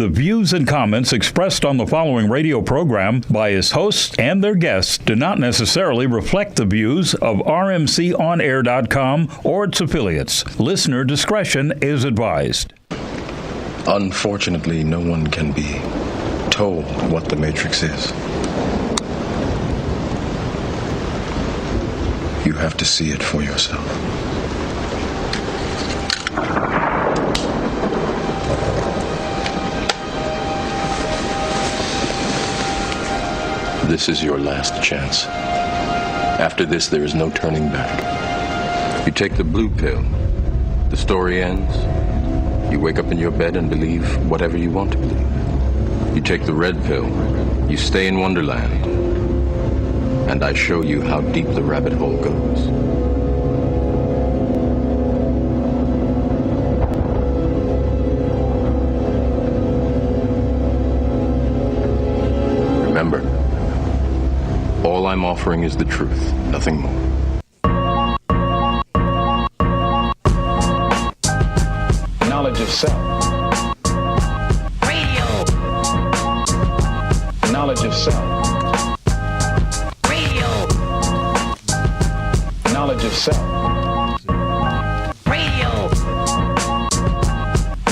The views and comments expressed on the following radio program by its hosts and their guests do not necessarily reflect the views of rmconair.com or its affiliates. Listener discretion is advised. Unfortunately, no one can be told what the Matrix is. You have to see it for yourself. This is your last chance. After this, there is no turning back. You take the blue pill, the story ends. You wake up in your bed and believe whatever you want to believe. You take the red pill, you stay in Wonderland, and I show you how deep the rabbit hole goes. Remember, all I'm offering is the truth, nothing more. Knowledge of self. Radio. Knowledge of self. Radio. Knowledge of self. Radio.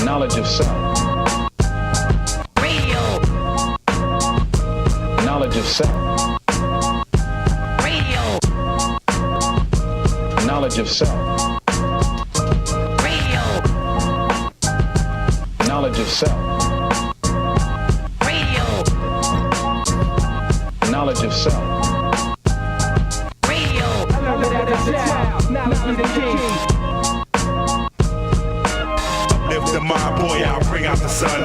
Knowledge of self. Radio. Knowledge of self. Radio. Knowledge of self. Radio. Knowledge of self. Radio. Knowledge of self. Radio. Lift the mind, boy, I'll bring out the sun.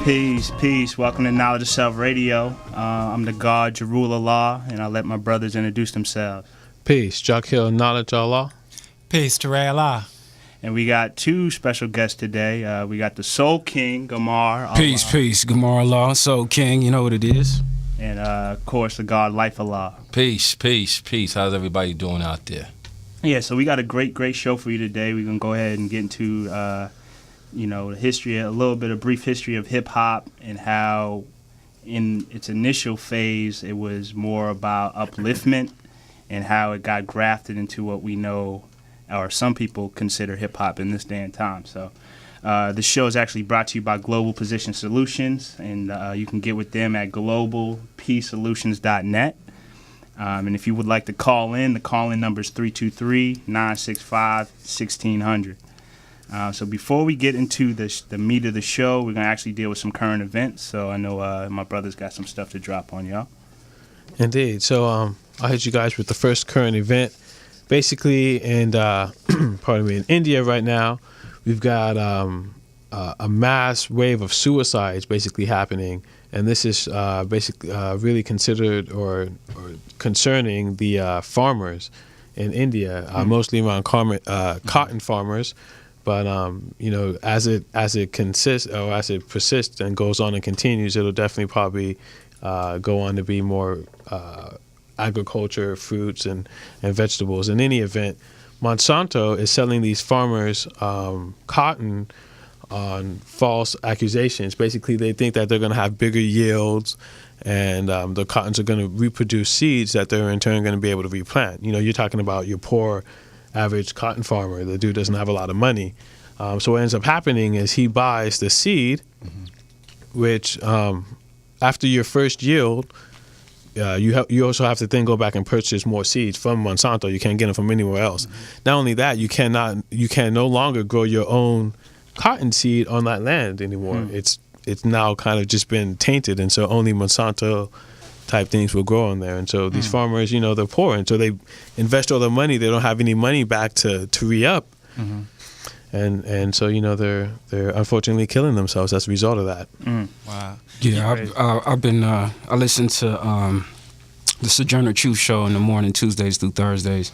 Peace. Welcome to Knowledge of Self Radio. I'm the God, Jarul Allah, and I'll let my brothers introduce themselves. Peace. Jaquil, knowledge Allah. Peace, Teray Allah. And we got two special guests today. We got the Soul King, Gamar. Allah. Peace. Gamar Allah, Soul King, you know what it is. And, of course, the God, Life Allah. Peace. How's everybody doing out there? Yeah, so we got a great show for you today. We're going to go ahead and get into, the history, a little bit of brief history of hip-hop and how in its initial phase it was more about upliftment and how it got grafted into what we know or some people consider hip-hop in this day and time. So the show is actually brought to you by Global Position Solutions, and you can get with them at globalpsolutions.net. And if you would like to call in, the call-in number is 323-965-1600. So before we get into the meat of the show, we're going to actually deal with some current events. So I know my brother's got some stuff to drop on y'all. Indeed. So I'll hit you guys with the first current event. Basically, in India right now, we've got a mass wave of suicides basically happening. And this is basically really considered or concerning the farmers in India, mostly around cotton farmers. But as it persists and goes on and continues, it'll definitely probably go on to be more agriculture, fruits, and vegetables. In any event, Monsanto is selling these farmers cotton on false accusations. Basically, they think that they're going to have bigger yields, and the cottons are going to reproduce seeds that they're in turn going to be able to replant. You're talking about your poor average cotton farmer. The dude doesn't have a lot of money. So what ends up happening is he buys the seed, which after your first yield, you also have to then go back and purchase more seeds from Monsanto. You can't get them from anywhere else. Not only that, you can no longer grow your own cotton seed on that land anymore. It's now kind of just been tainted, and so only Monsanto type things will grow on there. And so these farmers, they're poor, and so they invest all their money. They don't have any money back to re-up. And so they're unfortunately killing themselves as a result of that. Wow. Yeah, I've been I listen to the Sojourner Truth show in the morning, Tuesdays through Thursdays,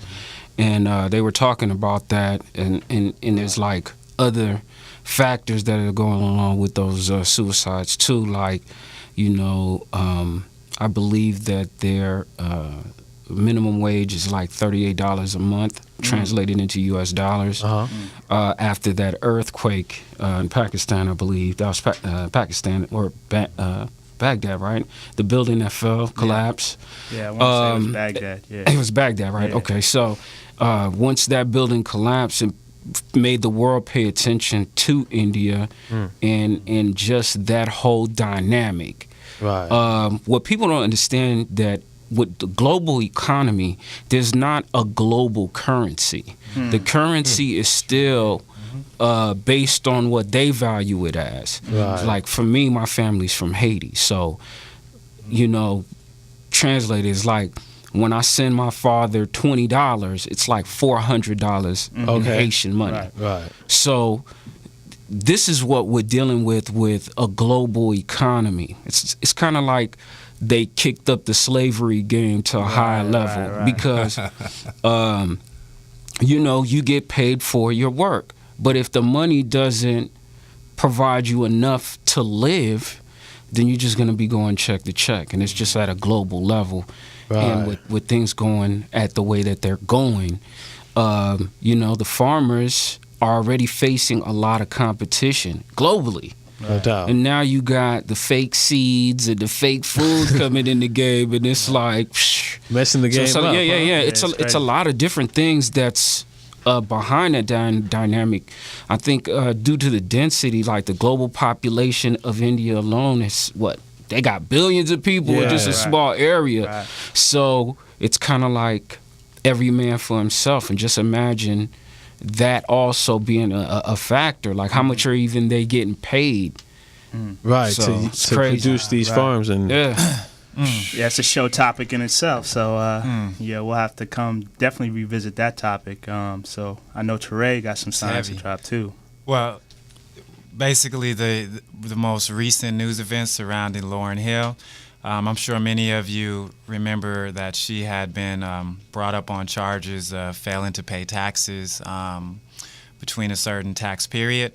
and they were talking about that, and there's like other factors that are going along with those suicides too, like I believe that they're minimum wage is like $38 a month, translated into U.S. dollars. After that earthquake in Pakistan, I believe that was Pakistan or Baghdad, right? The building that fell, collapsed. Yeah, I want to say it was Baghdad. Yeah, it was Baghdad, right? Yeah. Okay, so once that building collapsed, it made the world pay attention to India and just that whole dynamic. Right. What people don't understand that with the global economy, there's not a global currency. The currency is still based on what they value it as. Right. Like for me, my family's from Haiti, so translated is like when I send my father $20, it's like $400 in Haitian money. Right. So this is what we're dealing with a global economy. It's kind of like they kicked up the slavery game to a higher level because you get paid for your work, but if the money doesn't provide you enough to live, then you're just going to be going check to check, and it's just at a global level. And with things going at the way that they're going, the farmers are already facing a lot of competition globally. No doubt. And now you got the fake seeds and the fake food coming in the game, and it's like messing the game up. Yeah. It's a lot of different things that's behind that dynamic. I think due to the density, like the global population of India alone is they got billions of people in just a small area. Right. So it's kind of like every man for himself, and just imagine that also being a factor. Like how much are even they getting paid? Right, So, to it's crazy. produce these farms. And Yeah, it's a show topic in itself. So we'll have to definitely revisit that topic. So I know Teray got some signs to drop too. Well, basically the most recent news events surrounding Lauryn Hill. I'm sure many of you remember that she had been brought up on charges of failing to pay taxes between a certain tax period.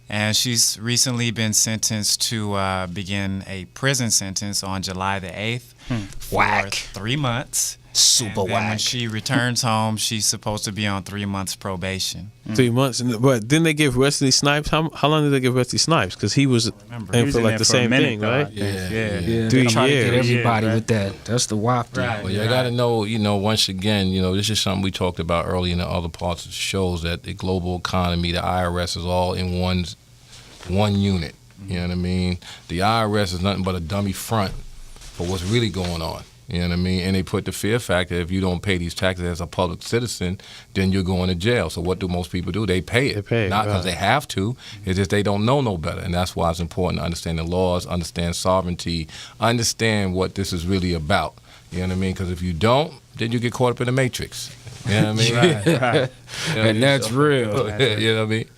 And she's recently been sentenced to begin a prison sentence on July the 8th for 3 months. Super and then when whack. she returns home, she's supposed to be on 3 months probation. 3 months. But didn't they give Wesley Snipes? How long did they give Wesley Snipes? Because he was in for like the same thing, right? Yeah, 3 they try to years. get everybody Yeah, right. with that. That's the WAP. Right. Well, you got to know, once again, this is something we talked about earlier in the other parts of the shows, that the global economy, the IRS is all in one unit. You know what I mean? The IRS is nothing but a dummy front for what's really going on. You know what I mean? And they put the fear factor, if you don't pay these taxes as a public citizen, then you're going to jail. So what do most people do? They pay it. They pay it, Not because right. they have to. It's just they don't know no better. And that's why it's important to understand the laws, understand sovereignty, understand what this is really about. You know what I mean? Because if you don't, then you get caught up in the matrix. You know what I mean? Right. You know what I And mean? that's real. You know what I mean?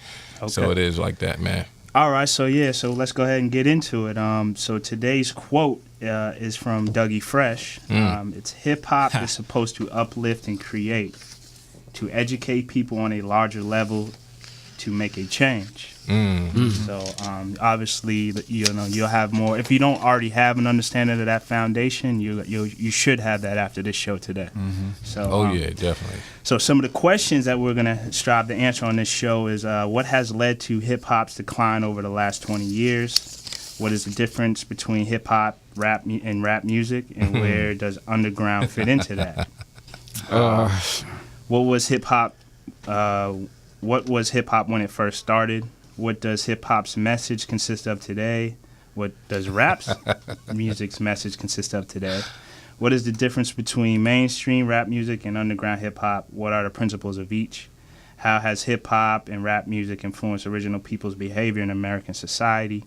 Okay. So it is like that, man. All right, so let's go ahead and get into it. So today's quote is from Dougie Fresh. It's hip hop is supposed to uplift and create, to educate people on a larger level, to make a change. So obviously, you'll have more. If you don't already have an understanding of that foundation, you should have that after this show today. So Yeah, definitely. So some of the questions that we're going to strive to answer on this show is what has led to hip-hop's decline over the last 20 years? What is the difference between hip-hop and rap music, and where does underground fit into that? What was hip-hop when it first started? What does hip-hop's message consist of today? What does rap's music's message consist of today? What is the difference between mainstream rap music and underground hip-hop? What are the principles of each? How has hip-hop and rap music influenced original people's behavior in American society?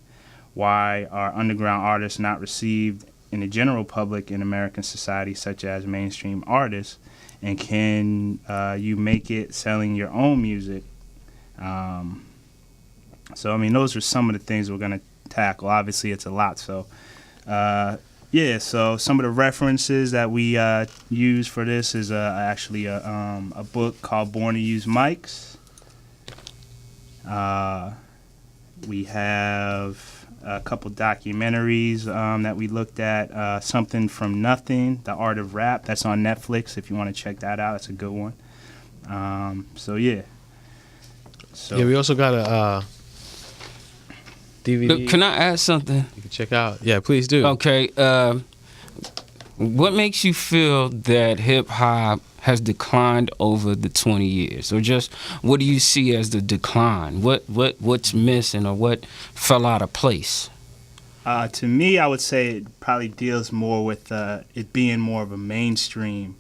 Why are underground artists not received in the general public in American society, such as mainstream artists? And can you make it selling your own music? Those are some of the things we're going to tackle. Obviously, it's a lot. So some of the references that we use for this is actually a book called Born to Use Mics. We have a couple documentaries that we looked at. Something from Nothing, The Art of Rap. That's on Netflix if you want to check that out. It's a good one. Yeah. So Yeah, we also got a DVD Look, can I add something? you can check out. Yeah, please do. Okay. What makes you feel that hip hop has declined over the 20 years, or just what do you see as the decline? What's missing, or what fell out of place? To me, I would say it probably deals more with it being more of a mainstream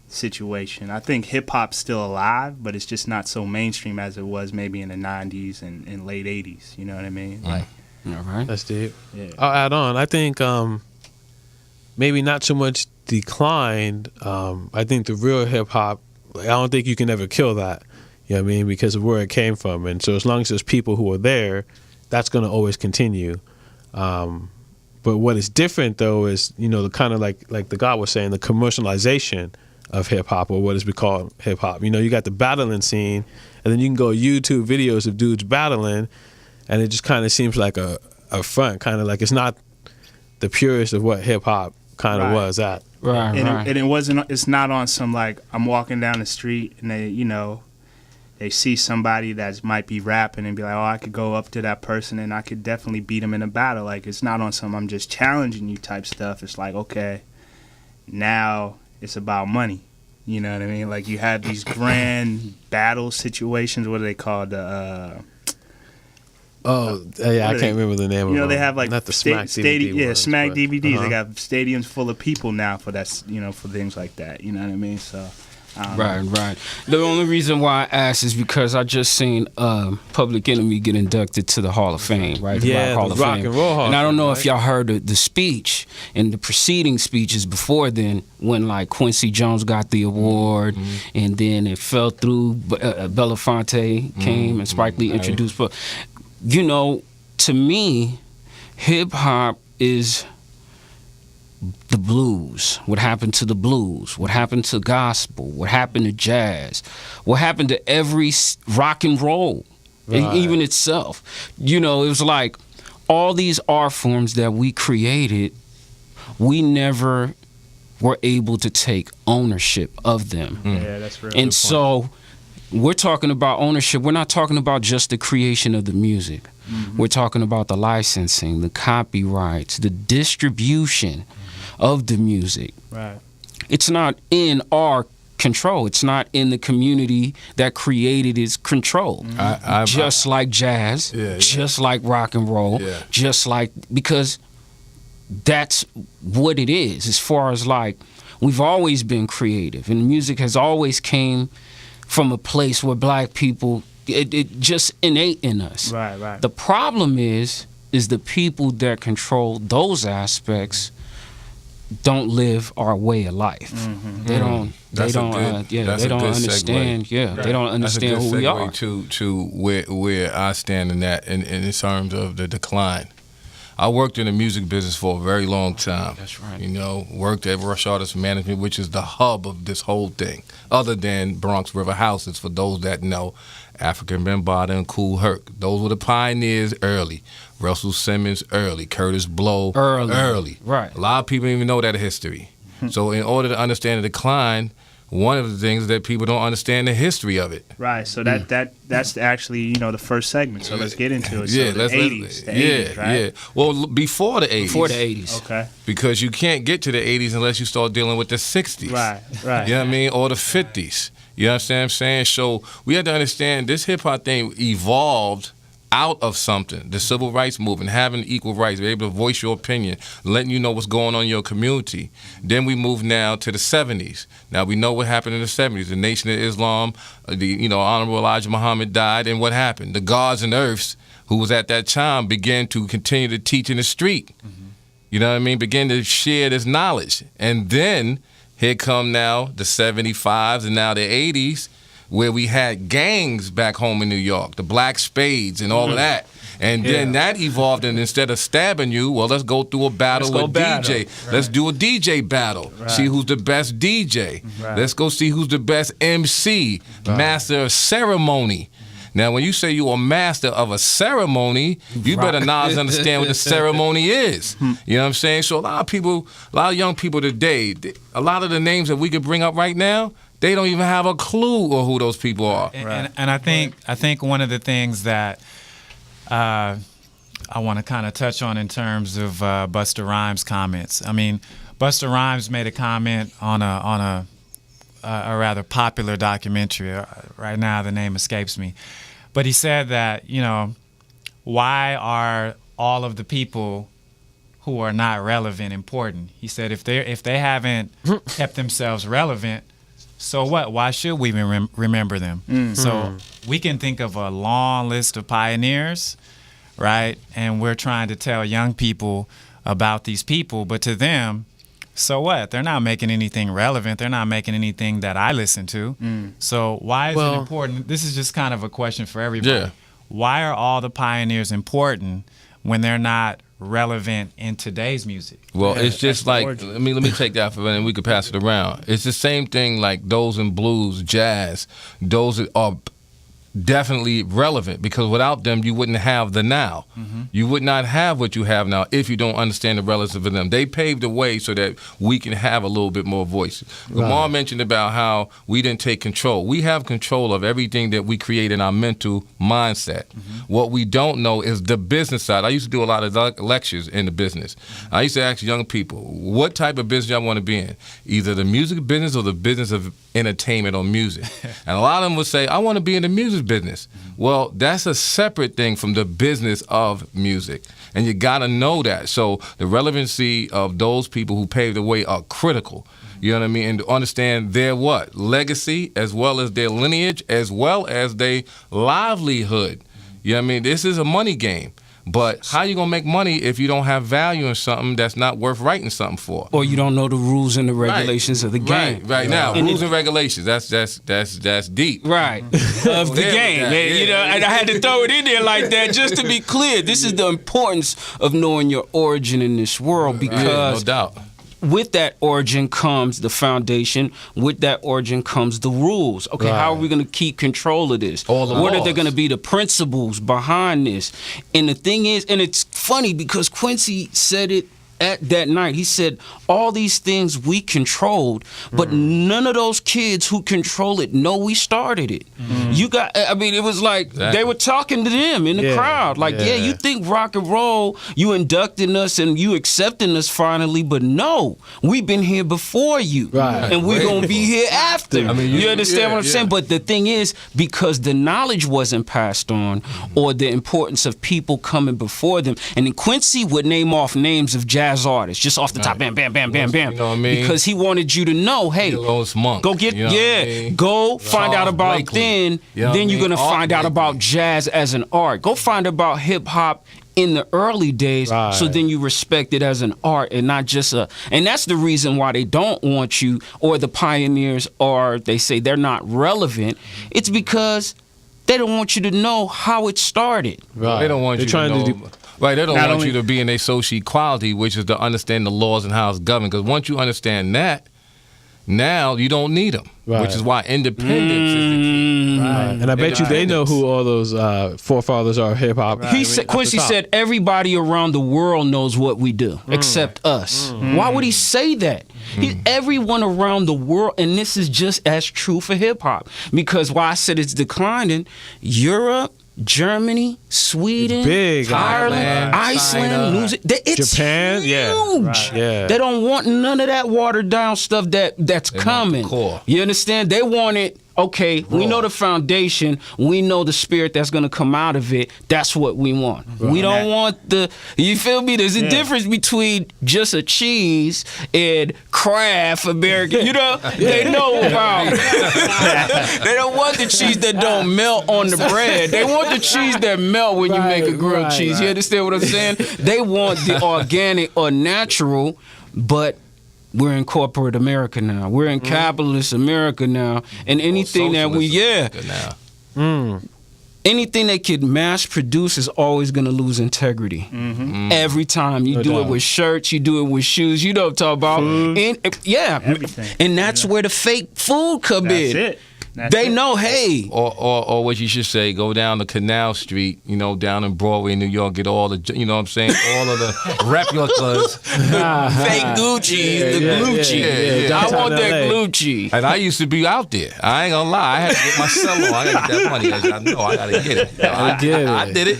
situation. I think hip hop's still alive, but it's just not so mainstream as it was maybe in the 90s and late 80s. You know what I mean? Like, All right. That's deep. yeah. I'll add on. I think maybe not so much declined. I think the real hip hop, I don't think you can ever kill that. You know what I mean? Because of where it came from. And so as long as there's people who are there, that's going to always continue. But what is different though is, the kind of like the guy was saying, the commercialization of hip hop, or what is we call hip hop. You got the battling scene, and then you can go YouTube videos of dudes battling, and it just kind of seems like a front, kind of like it's not the purest of what hip hop kind of was at. Right, right. And it wasn't. It's not on some like I'm walking down the street and they see somebody that might be rapping and be like, oh, I could go up to that person and I could definitely beat him in a battle. Like, it's not on some I'm just challenging you type stuff. It's like, okay, now it's about money. You know what I mean? Like, you have these grand battle situations. What are they called? I can't remember the name of them. They have like not the Smack DVD yeah, ones, Smack but, DVDs. They got stadiums full of people now for that, for things like that. You know what I mean? So, Right. The only reason why I asked is because I just seen Public Enemy get inducted to the Hall of Fame, right? The Yeah, Rock Hall the of Rock Fame. and Roll Hall And I don't know of Fame, if y'all heard the speech and the preceding speeches before then, when like Quincy Jones got the award, and then it fell through. Belafonte came and Spike Lee introduced. But to me, hip hop is the blues. What happened to the blues? What happened to gospel? What happened to jazz? What happened to every rock and roll, even itself? It was like all these art forms that we created, we never were able to take ownership of them. Yeah, that's real. And so we're talking about ownership. We're not talking about just the creation of the music. We're talking about the licensing, the copyrights, the distribution of the music. Right. It's not in our control. It's not in the community that created its control. Just like jazz, just like rock and roll, just like, because that's what it is. As far as like, we've always been creative, and music has always came from a place where black people, it just innate in us. Right. The problem is the people that control those aspects don't live our way of life. They don't. They don't understand. Segue. They don't understand who we are. To where I stand in that, in terms of the decline. I worked in the music business for a very long time. That's right. Worked at Rush Artist Management, which is the hub of this whole thing, other than Bronx River Houses, for those that know. African Bambaataa and Kool Herc. Those were the pioneers early. Russell Simmons early. Curtis Blow early. Right. A lot of people don't even know that history. So in order to understand the decline, one of the things is that people don't understand the history of it. Right. So that's actually the first segment. So let's get into it. So Yeah, the 80s, right? Yeah. Well, before the 80s. Before the 80s. Okay. Because you can't get to the 80s unless you start dealing with the 60s. Right. You know what I mean? Or the 50s. You understand what I'm saying? So we have to understand this hip-hop thing evolved out of something. The civil rights movement, having equal rights, be able to voice your opinion, letting you know what's going on in your community. Then we move now to the 70s. Now we know what happened in the 70s. The Nation of Islam, Honorable Elijah Muhammad died, and what happened? The Gods and Earths, who was at that time, began to continue to teach in the street. You know what I mean? Begin to share this knowledge. And then here come now the 75s and now the 80s, where we had gangs back home in New York, the Black Spades and all of that. And then that evolved, and instead of stabbing you, well, let's go through a battle with DJ. Right. Let's do a DJ battle. Right. See who's the best DJ. Right. Let's go see who's the best MC, master of ceremony. Now, when you say you're a master of a ceremony, you better not understand what the ceremony is. You know what I'm saying? So a lot of young people today, a lot of the names that we could bring up right now, they don't even have a clue of who those people are. And I think one of the things that I want to kind of touch on in terms of Busta Rhymes' comments. I mean, Busta Rhymes made a comment on a rather popular documentary. Right now, the name escapes me, but he said that, you know, why are all of the people who are not relevant important? He said if they haven't kept themselves relevant, so what? Why should we remember them? So we can think of a long list of pioneers, right? And we're trying to tell young people about these people, but to them, so what? They're not making anything relevant. They're not making anything that I listen to. So why is it important? This is just kind of a question for everybody. Yeah. Why are all the pioneers important when they're not relevant in today's music? Well, it's just like, let me take that for a minute and we could pass it around. It's the same thing like those in blues, jazz, those are definitely relevant because without them you wouldn't have the now. You would not have what you have now if you don't understand the relevance of them. They paved the way so that we can have a little bit more voice. Gamar mentioned about how we didn't take control. We have control of everything that we create in our mental mindset. What we don't know is the business side. I used to do a lot of lectures in the business. I used to ask young people, what type of business y'all want to be in? Either the music business or the business of entertainment or music. And a lot of them would say, I want to be in the music business. Well, that's a separate thing from the business of music. And you got to know that. So the relevancy of those people who paved the way are critical. You know what I mean? And to understand their what? Legacy, as well as their lineage, as well as their livelihood. You know what I mean? This is a money game. But how you gonna make money if you don't have value in something that's not worth writing something for? Or you don't know the rules and the regulations of the game. Right now, rules and regulations. That's deep. Right. Of the game. You know, and I had to throw it in there like that just to be clear. This is the importance of knowing your origin in this world because no doubt. With that origin comes the foundation. With that origin comes the rules. Okay, how are we going to keep control of this? What are they going to be the principles behind this? And the thing is, and it's funny because Quincy said it at that night. He said, all these things we controlled, but none of those kids who control it know we started it. You got, I mean, it was like they were talking to them in the crowd. Like, you think rock and roll, you inducting us and you accepting us finally, but no, we've been here before you. And we're going to be here after. I mean, you understand what I'm saying? But the thing is, because the knowledge wasn't passed on or the importance of people coming before them, and then Quincy would name off names of jazz artists just off the top, bam, bam, bam, bam, bam. You know what I mean? Because he wanted you to know, hey, go get, go find out about then you're going to find out about jazz as an art. Go find about hip hop in the early days, so then you respect it as an art and not just and that's the reason why they don't want you, or the pioneers, or they say they're not relevant. It's because they don't want you to know how it started. They don't want you to know. Right, they don't want you to be in a social equality, which is to understand the laws and how it's governed. Because once you understand that, now you don't need them, which is why independence is the key. And I bet you they know who all those forefathers are of hip hop. Quincy said everybody around the world knows what we do except us. Why would he say that? Everyone around the world, and this is just as true for hip hop, because why I said it's declining, Europe, Germany, Sweden, big, Ireland, Iceland, New Zealand. It's Japan, huge. They don't want none of that watered down stuff that's coming. You understand? They want it. Okay, we know the foundation. We know the spirit that's going to come out of it. That's what we want. We don't want the, you feel me? There's a difference between just a cheese and Kraft American. You know, they know about. They don't want the cheese that don't melt on the bread. They want the cheese that melt when you make a grilled cheese. You understand what I'm saying? They want the organic or natural, but we're in corporate America now. We're in capitalist America now. And anything that anything that could mass produce is always going to lose integrity. Every time. You do it with shirts, you do it with shoes. You know what I'm talking about. Food, everything. And that's where the fake food come in. That's it. They know, hey. Or what you should say, go down to Canal Street, down in Broadway, New York, get all the, you know what I'm saying, all of the replicas. Fake Gucci, the Gucci. Yeah. I want that Gucci. And I used to be out there. I ain't gonna lie. I had to get my cell on. I gotta get that money. I know I gotta get it. I did it.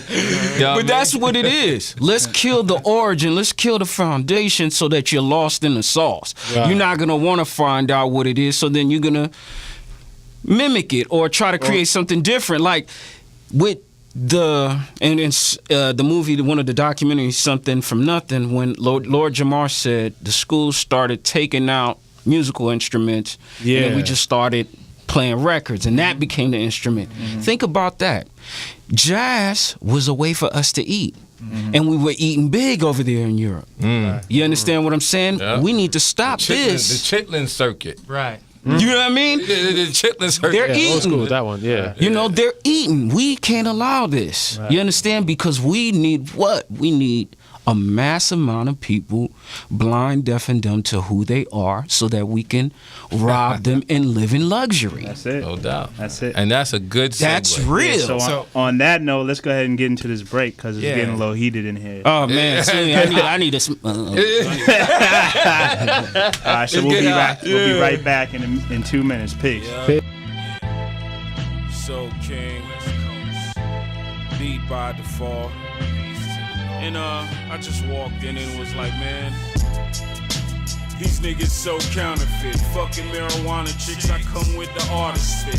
But that's what it is. Let's kill the origin. Let's kill the foundation so that you're lost in the sauce. Right. You're not gonna want to find out what it is, so then you're gonna mimic it or try to create something different. Like with the movie, one of the documentaries, Something from Nothing, when Lord Jamar said the schools started taking out musical instruments, and then we just started playing records, and that became the instrument. Think about that. Jazz was a way for us to eat. And we were eating big over there in Europe. You understand what I'm saying? Yeah. We need to stop this. The chitlin circuit. Right. You know what I mean? The chitlin circuit. They're eating. Old school with that one, You know, they're eating. We can't allow this. Right. You understand? Because we need what? We need a mass amount of people, blind, deaf, and dumb to who they are, so that we can rob them and live in luxury. That's it. No doubt. That's it. And that's a good segue. That's real. Yeah, so on that note, let's go ahead and get into this break because it's getting a little heated in here. Oh, man. I need a... All right, so we'll be right back in 2 minutes. Peace. So King, beat by default. And I just walked in and was like, man, these niggas so counterfeit. Fucking marijuana chicks, I come with the artist fit.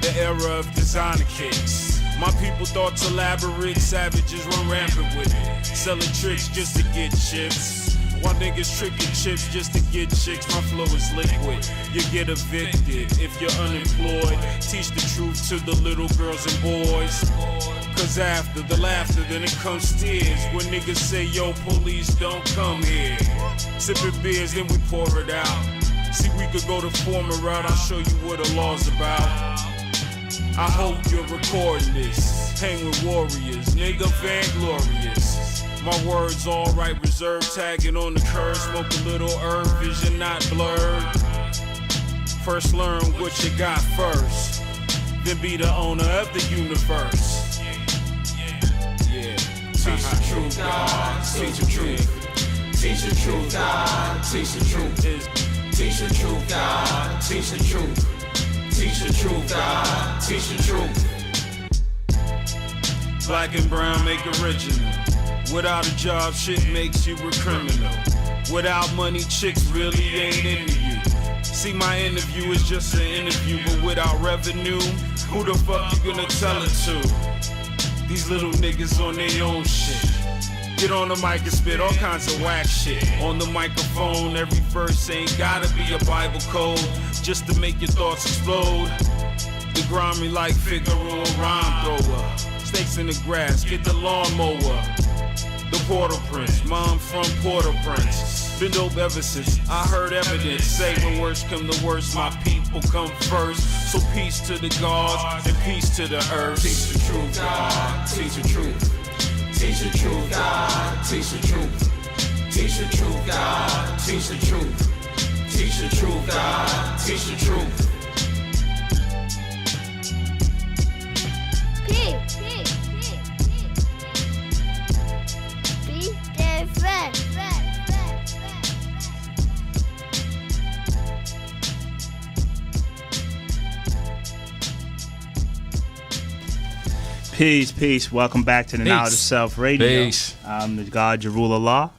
The era of designer kicks. My people thoughts elaborate, savages run rampant with it. Selling tricks just to get chips. While niggas tricking chips just to get chicks, my flow is liquid. You get evicted if you're unemployed. Teach the truth to the little girls and boys. Cause after the laughter, then it comes tears. When niggas say, yo, police, don't come here. Sipping beers, then we pour it out. See, we could go the former route, I'll show you what the law's about. I hope you're recording this. Hang with warriors, nigga, vainglorious. My words all right, reserved, tagging on the curve. Smoke a little herb, vision not blurred. First learn what you got first, then be the owner of the universe. Teach the truth, God, teach the truth. Teach the truth, God, teach the truth. Teach the truth, God, teach the truth. Teach the truth, God, teach the truth. Black and brown make original. Without a job, shit makes you a criminal. Without money, chicks really ain't into you. See, my interview is just an interview, but without revenue, who the fuck you gonna tell it to? These little niggas on their own shit. Get on the mic and spit all kinds of whack shit. On the microphone, every verse ain't gotta be a Bible code, just to make your thoughts explode. The grimy like Figaro, rhyme thrower. Snakes in the grass, get the lawnmower. The Portal Prince, mom from Port-au-Prince. Been dope ever since I heard evidence. Say when worst come to worst, my people come first. So peace to the gods and peace to the earth. Teach the truth, God, teach the truth. Teach the truth, God, teach the truth. Teach the truth, God, teach the truth. Teach the truth, God, teach the truth. Peace. Welcome back to the Knowledge of Self Radio. Peace. I'm the God, Jarul Allah.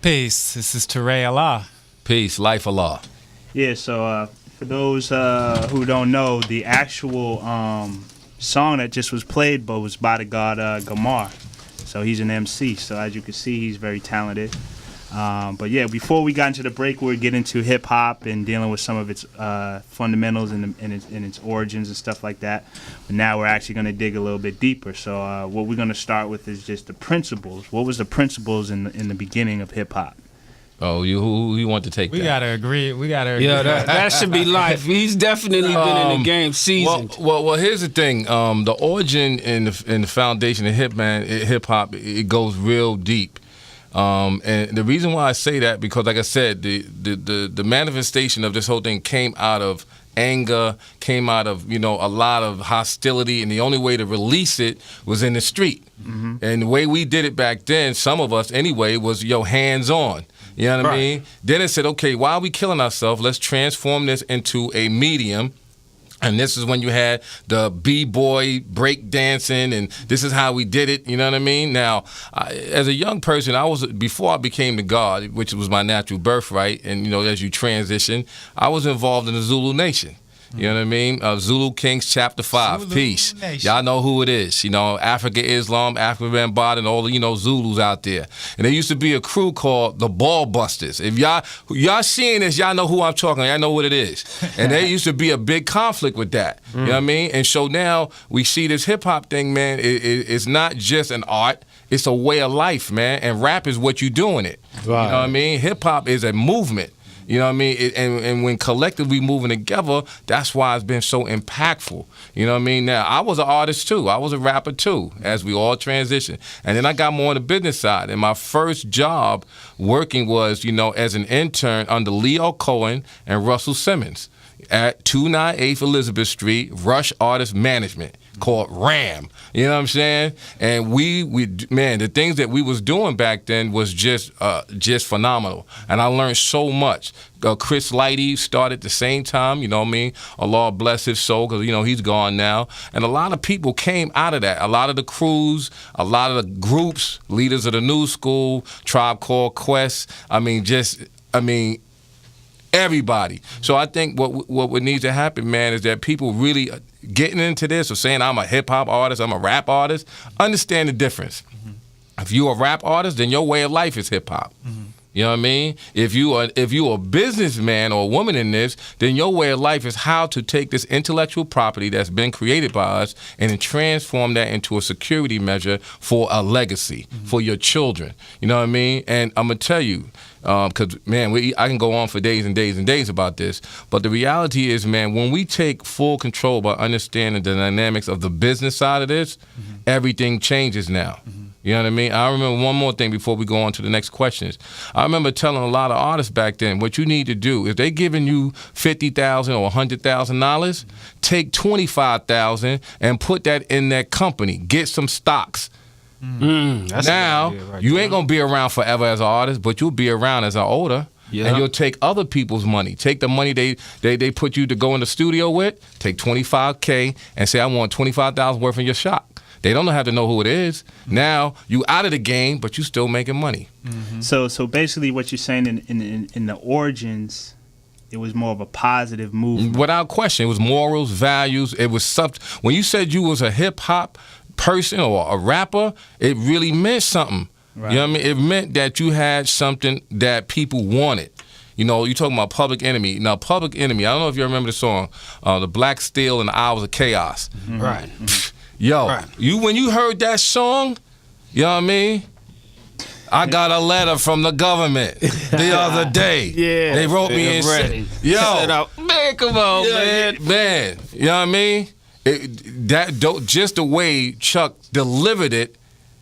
Peace. This is Teray Allah. Peace. Life Allah. Yeah, so for those who don't know, the actual song that just was played but was by the God Gamar. So he's an MC. So as you can see, he's very talented. But yeah, before we got into the break, we were getting into hip hop and dealing with some of its fundamentals and its origins and stuff like that. But now we're actually going to dig a little bit deeper. So what we're going to start with is just the principles. What was the principles in the beginning of hip hop? Oh, who you want to take that? We gotta agree. Yeah, that should be life. He's definitely been in the game seasoned. Well, here's the thing. The origin and the foundation of hip hop, it goes real deep. And the reason why I say that, because like I said, the manifestation of this whole thing came out of anger, came out of, a lot of hostility, and the only way to release it was in the street. And the way we did it back then, some of us anyway, was hands on. You know what I mean? Then it said, okay, why are we killing ourselves? Let's transform this into a medium. And this is when you had the b-boy break dancing, and this is how we did it. You know what I mean? Now, as a young person, before I became the God, which was my natural birthright, and as you transition, I was involved in the Zulu Nation. You know what I mean? Zulu Kings chapter 5. Zulu Peace. Nation. Y'all know who it is. Africa, Islam, Africa Bambaataa, and all the Zulus out there. And there used to be a crew called the Ball Busters. If y'all seeing this, y'all know who I'm talking about. Y'all know what it is. And there used to be a big conflict with that. You know what I mean? And so now we see this hip hop thing, man. It's not just an art. It's a way of life, man. And rap is what you doing it. Right. You know what I mean? Hip hop is a movement. You know what I mean? And when collectively moving together, that's why it's been so impactful. You know what I mean? Now, I was an artist too. I was a rapper too, as we all transitioned. And then I got more on the business side. And my first job working was, as an intern under Leo Cohen and Russell Simmons at 298 Elizabeth Street, Rush Artist Management, called RAM. You know what I'm saying? And we the things that we was doing back then was just phenomenal. And I learned so much. Chris Lighty started the same time, you know what I mean? Allah bless his soul, because, he's gone now. And a lot of people came out of that. A lot of the crews, a lot of the groups, leaders of the new school, Tribe Called Quest, everybody. So I think what needs to happen, man, is that people really getting into this or saying I'm a hip-hop artist, I'm a rap artist, understand the difference. If you're a rap artist, then your way of life is hip-hop. You know what I mean? If you're a businessman or a woman in this, then your way of life is how to take this intellectual property that's been created by us and then transform that into a security measure for a legacy, for your children. You know what I mean? And I'm going to tell you, because, man, I can go on for days and days and days about this, but the reality is, man, when we take full control by understanding the dynamics of the business side of this, everything changes now. You know what I mean? I remember one more thing before we go on to the next questions. I remember telling a lot of artists back then, what you need to do, if they giving you $50,000 or $100,000, take $25,000 and put that in that company. Get some stocks. Now, you ain't going to be around forever as an artist, but you'll be around as an older. Yeah. And you'll take other people's money. Take the money they put you to go in the studio with, take $25K and say, I want $25,000 worth in your shop. They don't have to know who it is. Now, you out of the game, but you still making money. So basically what you're saying in the origins, it was more of a positive movement. Without question. It was morals, values. It was when you said you was a hip-hop person or a rapper, it really meant something. Right. You know what I mean? It meant that you had something that people wanted. You talking about Public Enemy. Now, Public Enemy, I don't know if you remember the song, The Black Steel and the Hours of Chaos. Right. Yo, when you heard that song, you know what I mean? I got a letter from the government the other day. Yeah. They wrote me and said, yo, man, come on, man. You know what I mean? Just the way Chuck delivered it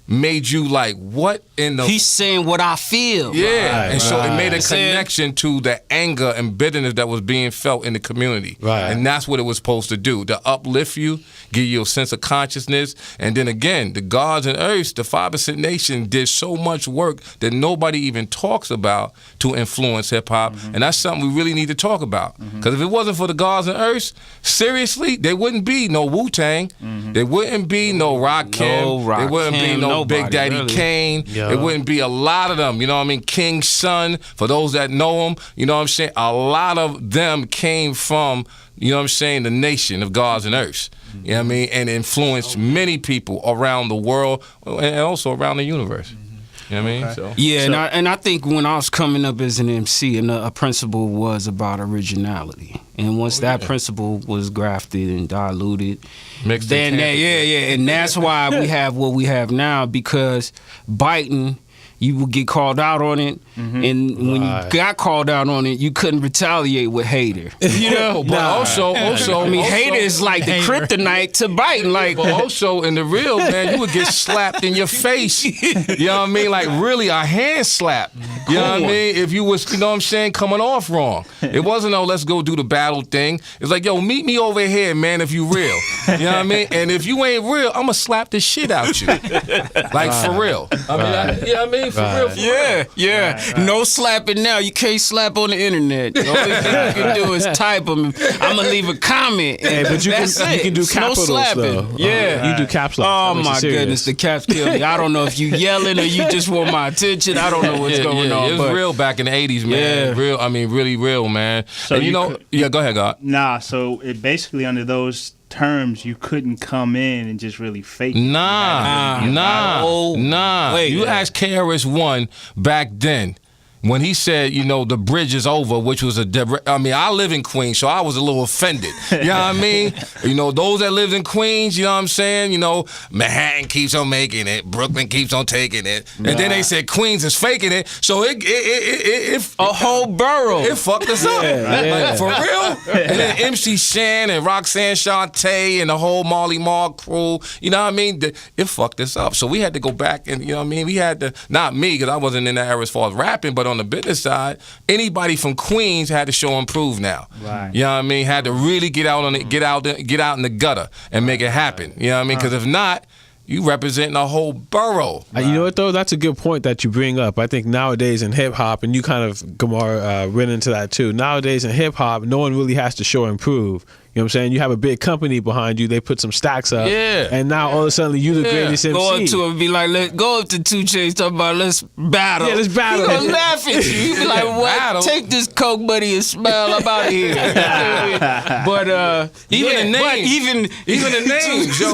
made you like, what in the... He's saying what I feel. Yeah, and so it made a connection to the anger and bitterness that was being felt in the community. Right. And that's what it was supposed to do, to uplift you, give you a sense of consciousness. And then again, the gods and earths, the 5% Nation did so much work that nobody even talks about to influence hip-hop. And that's something we really need to talk about. Because if it wasn't for the gods and earths, seriously, there wouldn't be no Wu-Tang. There wouldn't be no Rakim. There wouldn't be no Big Daddy Kane. Yeah. It wouldn't be a lot of them, you know what I mean? King's son, for those that know him, you know what I'm saying? A lot of them came from, you know what I'm saying, the nation of gods and earths. You know what I mean? And influenced many people around the world and also around the universe. You know what I mean? Okay. So, yeah, and I think when I was coming up as an MC, a principle was about originality. And once that principle was grafted and diluted, and that's why we have what we have now, because biting, you would get called out on it, and when you got called out on it, you couldn't retaliate with hater. You know, but also, I mean, hater is like the kryptonite to biting. Like, but also in the real, man, you would get slapped in your face. You know what I mean? Like really, a hand slap. You know what I mean? If you was, you know what I'm saying, coming off wrong. It wasn't, oh, let's go do the battle thing. It's like, yo, meet me over here, man, if you real. You know what I mean? And if you ain't real, I'm going to slap the shit out you. Like, for real. I mean, you know what I mean? For real, for real. Yeah. No slapping now. You can't slap on the internet. The only thing you can do is type them. I'm going to leave a comment. Hey, but you can do capitals, no slapping. though. Yeah. You do caps lock. Oh, my goodness. The caps kill me. I don't know if you yelling or you just want my attention. I don't know what's going on. It was real back in the 80s, man. Real, I mean, really real, man. So and you know, go ahead, God. Nah, so it basically under those terms, you couldn't come in and just really fake it. Nah. Wait, you asked KRS-One back then. When he said, you know, the bridge is over, which was I mean, I live in Queens, so I was a little offended. You know what I mean? You know, those that live in Queens, you know what I'm saying? You know, Manhattan keeps on making it, Brooklyn keeps on taking it, and then they said Queens is faking it, so it a whole borough. It fucked us up. Like, for real? And then MC Shan and Roxanne Shante and the whole Marley Marl crew, you know what I mean? It fucked us up. So we had to go back and, you know what I mean? We had to, not me, because I wasn't in that era as far as rapping, but on the business side, anybody from Queens had to show and prove now. Right. You know what I mean? Had to really get out on it, get out in the gutter and make it happen. You know what I mean? Because if not, you representing a whole borough. You know what though? That's a good point that you bring up. I think nowadays in hip hop, and you kind of Gamar went into that too. Nowadays in hip hop, no one really has to show and prove. You know what I'm saying? You have a big company behind you. They put some stacks up. Yeah. And now all of a sudden you the greatest MC. Go up to him and be like, go up to 2 Chainz, talk about let's battle. Yeah, let's battle. He gonna laugh at you. He be like, what? Battle. Take this coke money and smile. I'm out of here. But even the names. Even the names. Yo,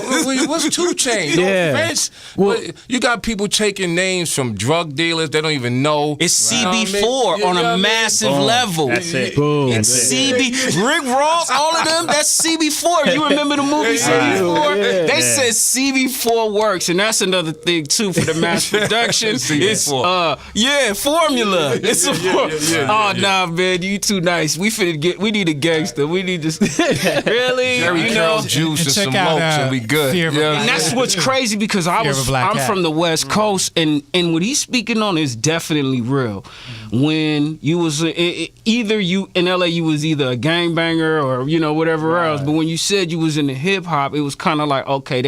what's 2 Chainz? No offense. Well, you got people taking names from drug dealers they don't even know. It's CB4 on a massive level. That's it. Boom. It's CB. Rick Ross, all of them, that's CB4. You remember the movie CB4? Yeah. They said CB4 works, and that's another thing too for the mass production. It's formula. It's a formula. Nah, man, you too nice. We need a gangster. We need to really, Jerry Curl juice and some lopes, and we good. And that's what's crazy because I'm from the West Coast, and what he's speaking on is definitely real. When you was either you in LA, you was either a gangbanger or whatever else. But when you said you was into hip hop, it was kind of like, okay,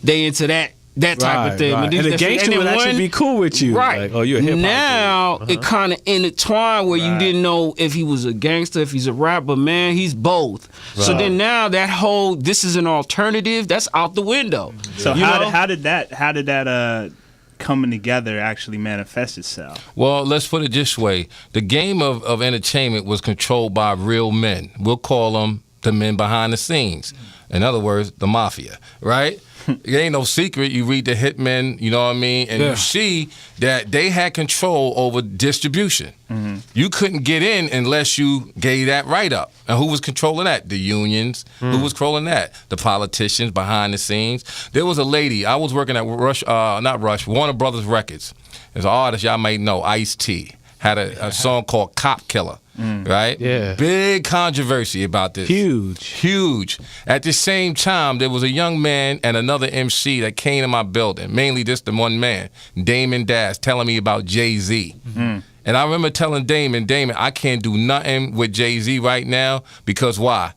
they into that type of thing. Right. And the gangster would actually be cool with you. Right. Like, oh, you're a hip hop. Now it kind of intertwined where you didn't know if he was a gangster, if he's a rapper. Man, he's both. Right. So then now that whole this is an alternative, that's out the window. So how did that coming together actually manifest itself? Well, let's put it this way. The game of entertainment was controlled by real men. We'll call them the men behind the scenes. In other words, the mafia, right? It ain't no secret. You read the Hitmen, you know what I mean? And you see that they had control over distribution. Mm-hmm. You couldn't get in unless you gave that right up. And who was controlling that? The unions. Who was controlling that? The politicians behind the scenes. There was a lady, I was working at Warner Brothers Records. There's an artist y'all might know, Ice-T. Had a song called Cop Killer. Right? Yeah. Big controversy about this. Huge. At the same time, there was a young man and another MC that came to my building, mainly just the one man, Damon Dash, telling me about Jay-Z. And I remember telling Damon, I can't do nothing with Jay-Z right now because why?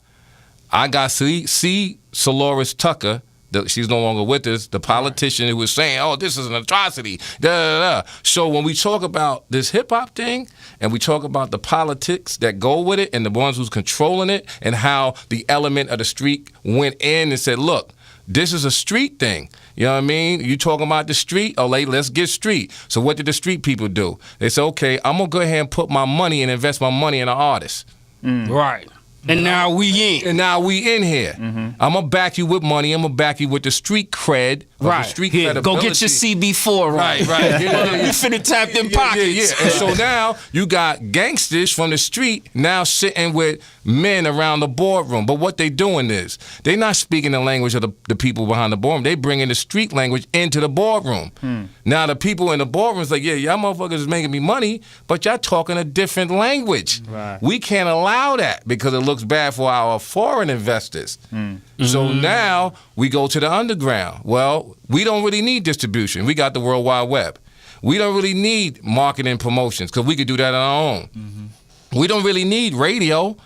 I got C. Soloris Tucker. She's no longer with us, the politician who was saying, oh, this is an atrocity. So when we talk about this hip-hop thing and we talk about the politics that go with it and the ones who's controlling it and how the element of the street went in and said, look, this is a street thing. You know what I mean? You talking about the street? Oh, let's get street. So what did the street people do? They said, okay, I'm going to go ahead and put my money and invest my money in an artist. Right. And now we in. And now we in here. I'm gonna back you with money. I'm gonna back you with the street cred. Right. The street Here, credibility. go get your CB4 right. Right. You finna tap them pockets. Yeah. And so now you got gangsters from the street now sitting with men around the boardroom. But what they doing is they not speaking the language of the people behind the boardroom. They bringing the street language into the boardroom. Now the people in the boardroom is like, yeah, y'all motherfuckers is making me money, but y'all talking a different language. Right. We can't allow that because it looks bad for our foreign investors. So now we go to the underground. Well, we don't really need distribution. We got the World Wide Web. We don't really need marketing promotions because we could do that on our own. We don't really need radio.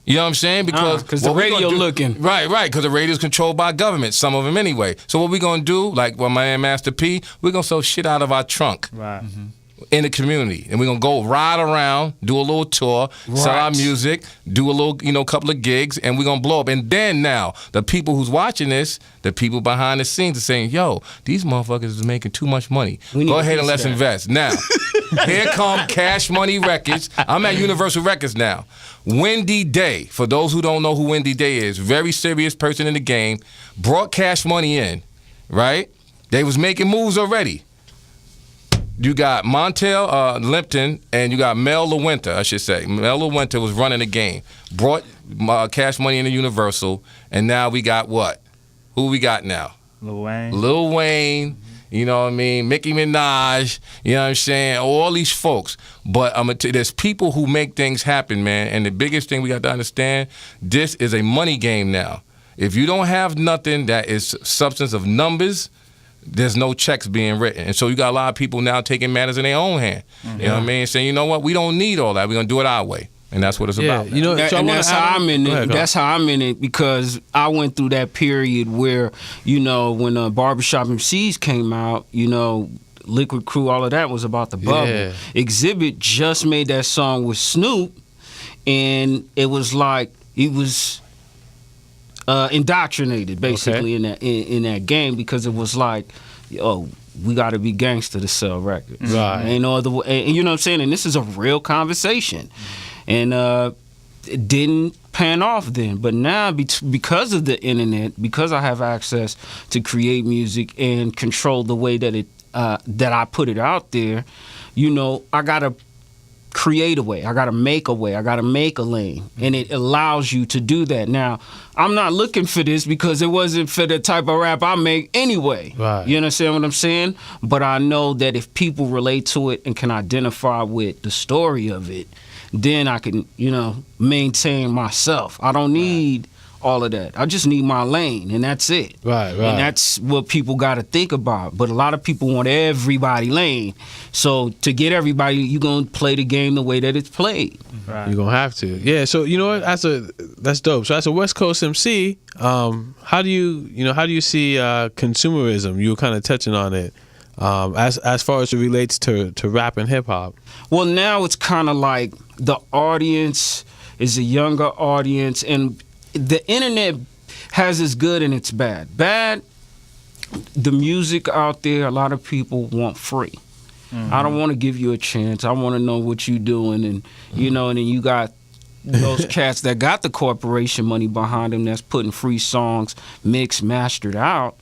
You know what I'm saying? Because the radio looking. Right, because the radio is controlled by government, some of them anyway. So what we going to do, like my man Master P, we're going to sell shit out of our trunk. Right. In the community, and we're gonna go ride around, do a little tour, sell our music, do a little, couple of gigs, and we're gonna blow up. And then now, the people who's watching this, the people behind the scenes are saying, yo, these motherfuckers is making too much money. Go ahead and let's invest. Now, here come Cash Money Records. I'm at Universal Records now. Wendy Day, for those who don't know who Wendy Day is, very serious person in the game, brought Cash Money in, right? They was making moves already. You got Montel Limpton and you got Mel LaWinter, I should say. Mel LaWinter was running the game. Brought Cash Money into Universal, and now we got what? Who we got now? Lil Wayne, you know what I mean? Nicki Minaj, you know what I'm saying? All these folks. But I'm gonna tell you, there's people who make things happen, man. And the biggest thing we got to understand, this is a money game now. If you don't have nothing that is substance of numbers, there's no checks being written. And so you got a lot of people now taking matters in their own hand. You know what I mean? Saying, you know what, we don't need all that. We're going to do it our way. And that's what it's about. You know, that's how I'm in it. That's how I'm in it because I went through that period where, when Barbershop MCs came out, Liquid Crew, all of that was about the bubble. Yeah. Exhibit just made that song with Snoop, and it was like he was indoctrinated basically in that game because it was like, we got to be gangster to sell records. Right. Ain't no other way. And you know what I'm saying? And this is a real conversation. And it didn't pan off then. But now, because of the internet, because I have access to create music and control the way that that I put it out there, I got to create a way. I got to make a way. I got to make a lane. And it allows you to do that. Now, I'm not looking for this because it wasn't for the type of rap I make anyway. Right. You understand what I'm saying? But I know that if people relate to it and can identify with the story of it, then I can, maintain myself. I don't need all of that. I just need my lane, and that's it. Right. And that's what people got to think about. But a lot of people want everybody lane. So to get everybody, you're going to play the game the way that it's played. Right. You're going to have to. Yeah, so you know what? That's dope. So as a West Coast MC, how do you see consumerism? You were kind of touching on it. As far as it relates to rap and hip hop. Well, now it's kind of like the audience is a younger audience, and the internet has its good and its bad. Bad, the music out there, a lot of people want free. I don't want to give you a chance. I want to know what you're doing, and and then you got those cats that got the corporation money behind them that's putting free songs mixed, mastered out,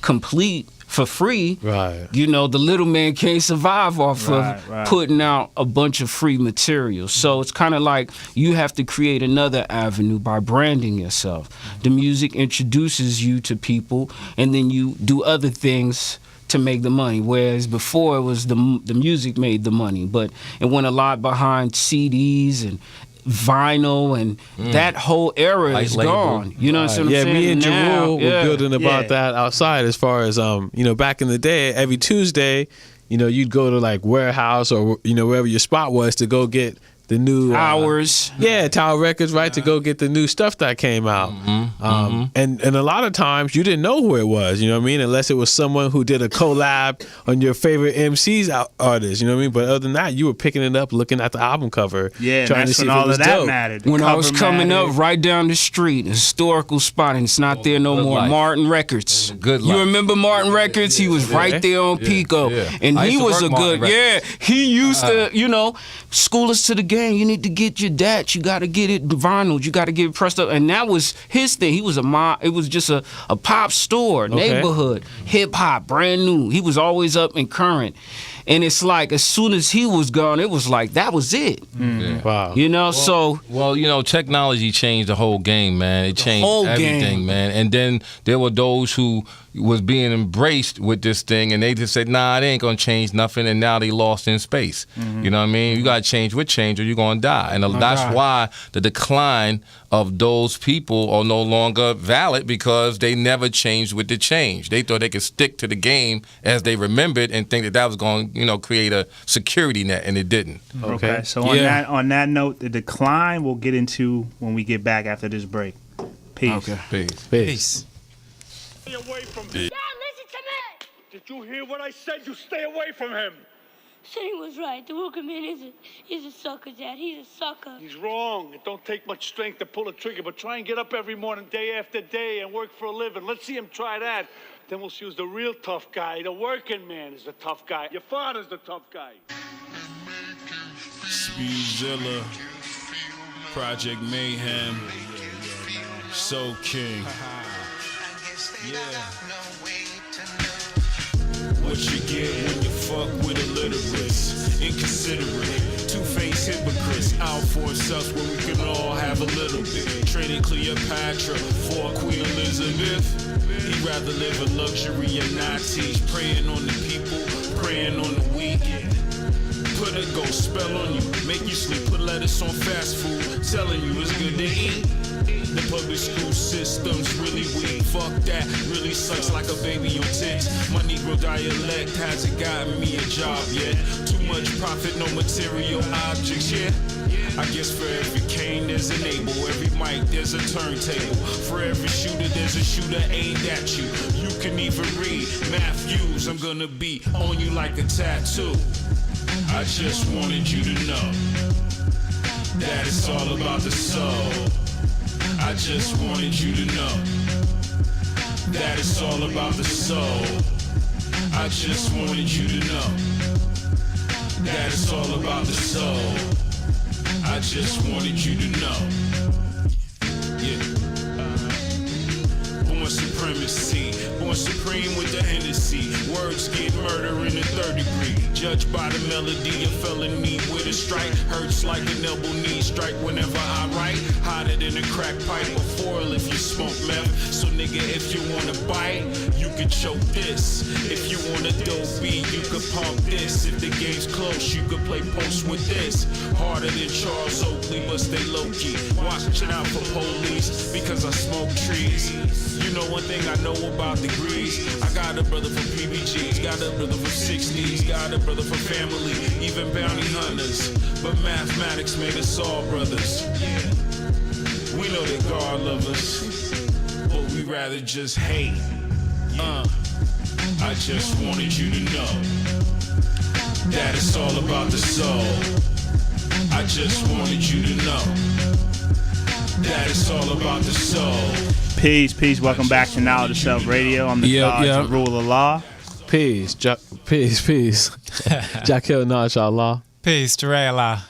complete for free. Right. The little man can't survive off of putting out a bunch of free material. So it's kind of like you have to create another avenue by branding yourself. The music introduces you to people, and then you do other things to make the money. Whereas before it was the music made the money, but it went a lot behind CDs and vinyl, and that whole era is gone. You know what I'm saying? Yeah, me and Jarul were building about that outside as far as, back in the day, every Tuesday, you'd go to like Warehouse or, wherever your spot was to go get the new Hours. Tower Records, right, to go get the new stuff that came out. And a lot of times you didn't know who it was, you know what I mean, unless it was someone who did a collab on your favorite MC's artist, you know what I mean. But other than that, you were picking it up, looking at the album cover, trying to see if it was dope. Mattered. When I was coming up right down the street, a historical spot, and it's not there no more. Life. Martin Records. Good life. You remember Martin Records? He was right there on Pico, and he was a good. He used to, school us to the game. gang, you need to get your dat. You got to get it vinyl. You got to get it pressed up. And that was his thing. He was it was just a pop store, neighborhood, hip hop, brand new. He was always up and current. And it's like, as soon as he was gone, it was like, that was it. Yeah. Wow. You know, Well, you know, technology changed the whole game, man. It changed everything, man. And then there were those who was being embraced with this thing, and they just said, nah, it ain't gonna change nothing, and now they lost in space. You know what I mean? You gotta change with change or you're gonna die. And that's why the decline of those people are no longer valid, because they never changed with the change. They thought they could stick to the game as they remembered and think that was going to, you know, create a security net, and it didn't. Okay. So on that note, the decline we'll get into when we get back after this break. Peace. Peace. Stay away from him. Dad, listen to me! Did you hear what I said? You stay away from him. Sonny was right. The workman is a sucker, Dad. He's a sucker. He's wrong. It don't take much strength to pull a trigger, but try and get up every morning, day after day, and work for a living. Let's see him try that. Then we'll see who's the real tough guy. The working man is the tough guy. Your father's the tough guy. Speedzilla, Project Mayhem, Soul King. What you get when you fuck with illiterates, inconsiderate, two-faced hypocrites, out for us where we can all have a little bit. Trading Cleopatra for Queen Elizabeth. He'd rather live a luxury and not teach, preying on the people, preying on the weak. Put a ghost spell on you, make you sleep, put lettuce on fast food, telling you it's good to eat. The public school system's really weak. Fuck that, really sucks like a baby on tits. My Negro dialect hasn't gotten me a job yet. Too much profit, no material objects, yeah. I guess for every cane there's an Abel, every mic there's a turntable. For every shooter there's a shooter aimed at you. You can even read Matthews, I'm gonna be on you like a tattoo. I just wanted you to know that it's all about the soul. I just wanted you to know that it's all about the soul. I just wanted you to know that it's all about the soul. I just wanted you to know. Yeah. Born supremacy, born supreme with the Hennessy. Words get murder in the third degree. Judged by the melody, a felony with a strike. Hurts like an elbow knee strike whenever I write. Hotter than a crack pipe or foil if you smoke meth. So nigga, if you wanna bite, you can choke this. If you want a dope beat, you can pump this. If the game's close, you can play post with this. Harder than Charles Oakley, but stay low-key. Watching out for police, because I smoke trees. You know one thing I know about degrees. I got a brother from PBGs, got a brother from 60s, got a brother from family, even bounty hunters. But mathematics made us all brothers. We know that God loves us, but we rather just hate. I just wanted you to know that it's all about the soul. I just wanted you to know that it's all about the soul. Peace. Welcome back to Knowledge of Self Radio. I'm the God to rule the law. Peace. Peace. Jakil Nashallah. Peace, Terela.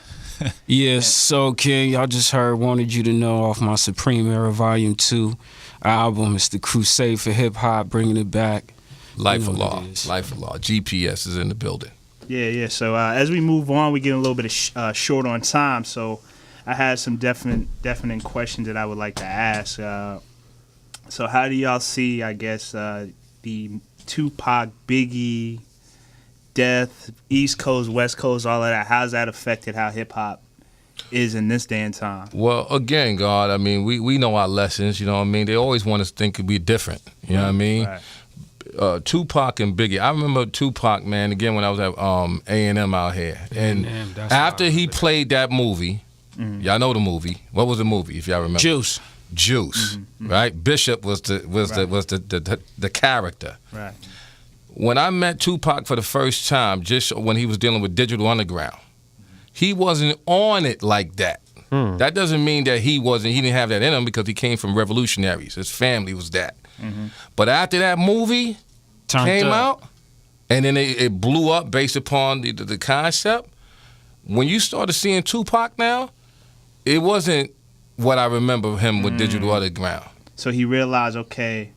Yes, so King, y'all just heard Wanted You to Know off my Supreme Era Volume 2 album. It's the Crusade for Hip Hop, bringing it back. Life for Law. GPS is in the building. Yeah. So as we move on, we get a little bit of short on time. So I had some definite questions that I would like to ask. So how do y'all see, I guess, the Tupac, Biggie, death, East Coast, West Coast, all of that? How's that affected how hip-hop is in this day and time? Well, again, God, I mean, we know our lessons, you know what I mean? They always want us to think it'd be different, you know what I mean? Right. Tupac and Biggie. I remember Tupac, man, again, when I was at A&M out here. And after he played that movie, y'all know the movie. What was the movie, if y'all remember? Juice, right? Bishop was the character. Right. When I met Tupac for the first time, just when he was dealing with Digital Underground, he wasn't on it like that. That doesn't mean that he didn't have that in him, because he came from revolutionaries. His family was that. But after that movie came out, and then it blew up based upon the concept, when you started seeing Tupac now, it wasn't what I remember him with Digital Underground. So he realized, okay,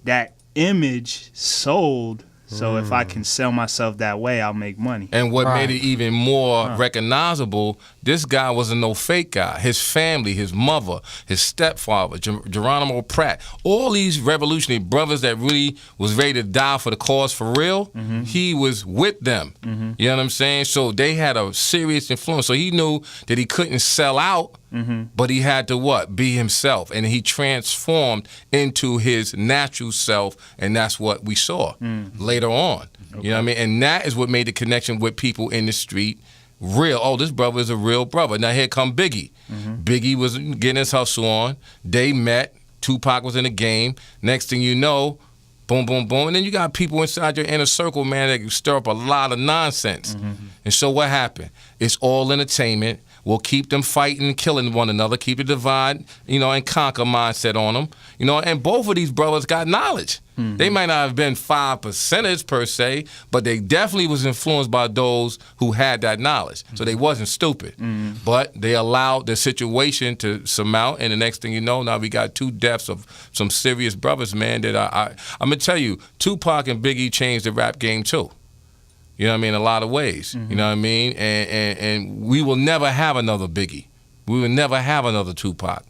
that image sold. So if I can sell myself that way, I'll make money. And what made it even more recognizable, this guy wasn't no fake guy. His family, his mother, his stepfather, Geronimo Pratt, all these revolutionary brothers that really was ready to die for the cause for real, he was with them. You know what I'm saying? So they had a serious influence. So he knew that he couldn't sell out, but he had to what? Be himself. And he transformed into his natural self, and that's what we saw later on. You know what I mean? And that is what made the connection with people in the street real. Oh, this brother is a real brother. Now here come Biggie. Biggie was getting his hustle on. They met. Tupac was in the game. Next thing you know, boom, boom, boom. And then you got people inside your inner circle, man, that can stir up a lot of nonsense. And so what happened? It's all entertainment. We'll keep them fighting and killing one another, keep the divide, and conquer mindset on them. And both of these brothers got knowledge. They might not have been 5%ers per se, but they definitely was influenced by those who had that knowledge. So they wasn't stupid. But they allowed the situation to surmount, and the next thing you know, now we got 2 deaths of some serious brothers, man, that I'm going to tell you, Tupac and Biggie changed the rap game too. You know what I mean? In a lot of ways. You know what I mean? And we will never have another Biggie. We will never have another Tupac.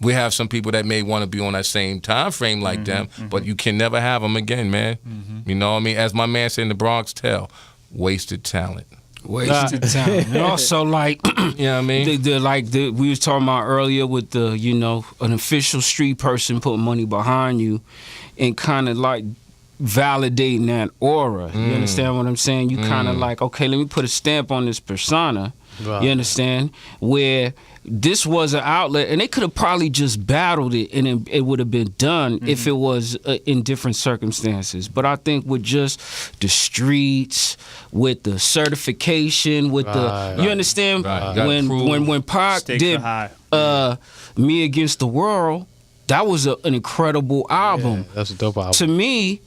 We have some people that may want to be on that same time frame like them, but you can never have them again, man. You know what I mean? As my man said in the Bronx Tale, wasted talent. Wasted talent. And also, like, you know what I mean? We was talking about earlier with the, an official street person putting money behind you and kind of like validating that aura. You understand what I'm saying? You kind of like, okay, let me put a stamp on this persona. Right. You understand? Where this was an outlet, and they could have probably just battled it, and it would have been done if it was in different circumstances. But I think with just the streets, with the certification, with you understand? When Pac did Me Against the World, that was an incredible album. Yeah, that's a dope album. To me,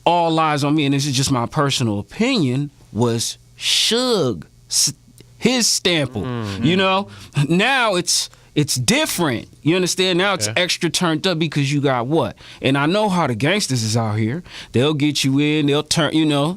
All Lies on Me, and this is just my personal opinion, was Suge, his stample. Now it's different. You understand? Now it's extra turned up because you got what? And I know how the gangsters is out here. They'll get you in, they'll turn,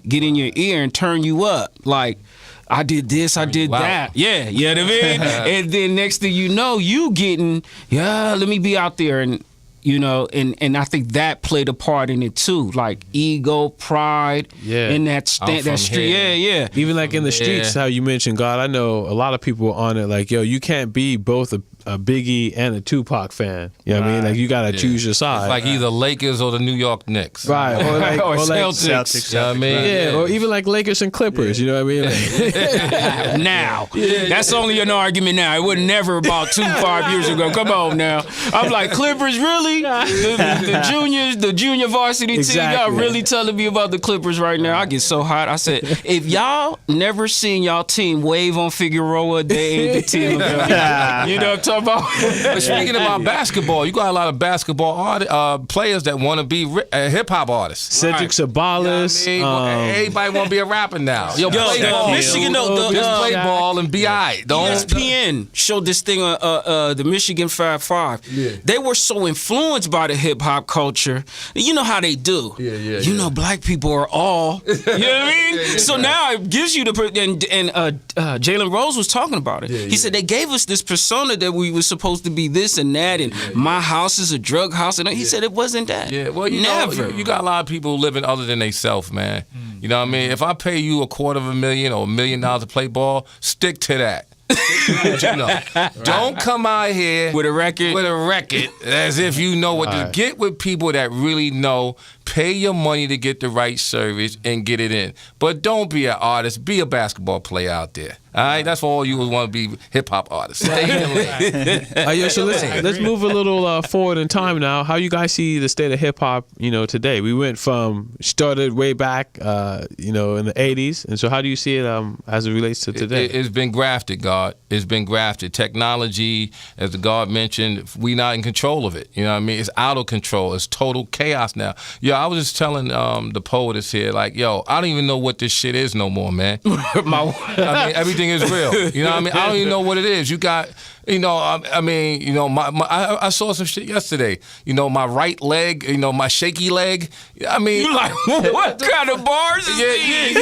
get in your ear and turn you up. Like, I did this, I did that. Yeah, you know what I mean? And then next thing you know, you getting, let me be out there. And and I think that played a part in it too, like ego, pride, in that street. Yeah. Even like in the streets, how you mentioned God, I know a lot of people on it. Like, yo, you can't be both a Biggie and a Tupac fan. You know what I mean? Like, you gotta choose your side. It's like either Lakers or the New York Knicks. Right. Or like Celtics. You know what I mean? Yeah. Or even like Lakers and Clippers. You know what I mean? Like, now. That's only an argument now. It was never about 5 years ago. Come on now. I'm like, Clippers, really? The junior varsity team, y'all really telling me about the Clippers right now? I get so hot. I said, if y'all never seen y'all team wave on Figueroa, they ain't the team. You know what I'm talking about? But speaking about basketball, you got a lot of basketball players that want to be hip-hop artists. Cedric Sabalas. You know what I mean? Everybody want to be a rapper now. Yo, play ball. Michigan, just play ball and be all right. ESPN showed this thing on the Michigan Fab Five. Yeah. They were so influenced by the hip-hop culture. You know how they do. Yeah. Black people are all. You know what I mean? So now it gives you and Jalen Rose was talking about it. He said they gave us this persona that we were supposed to be this and that, and my house is a drug house, and he said it wasn't that. Yeah, well, you got a lot of people living other than themselves, man. You know what I mean? If I pay you $250,000 or $1 million to play ball, stick to that. Don't come out here with a record as if you know what to get with people that really know. Pay your money to get the right service and get it in. But don't be an artist. Be a basketball player out there. All right? That's for all you want to be hip-hop artists. Stay in the lane. So let's move a little forward in time now. How you guys see the state of hip-hop, today? We went started way back, in the 80s. And so how do you see it as it relates to today? It's been grafted, God. It's been grafted. Technology, as the God mentioned, we not in control of it. You know what I mean? It's out of control. It's total chaos now. I was just telling the poetess here, like, I don't even know what this shit is no more, man. I mean, everything everything is real. You know what I mean? I don't even know what it is. You got, I mean, I saw some shit yesterday. My right leg, my shaky leg. I mean, You like, what kind of bars is these?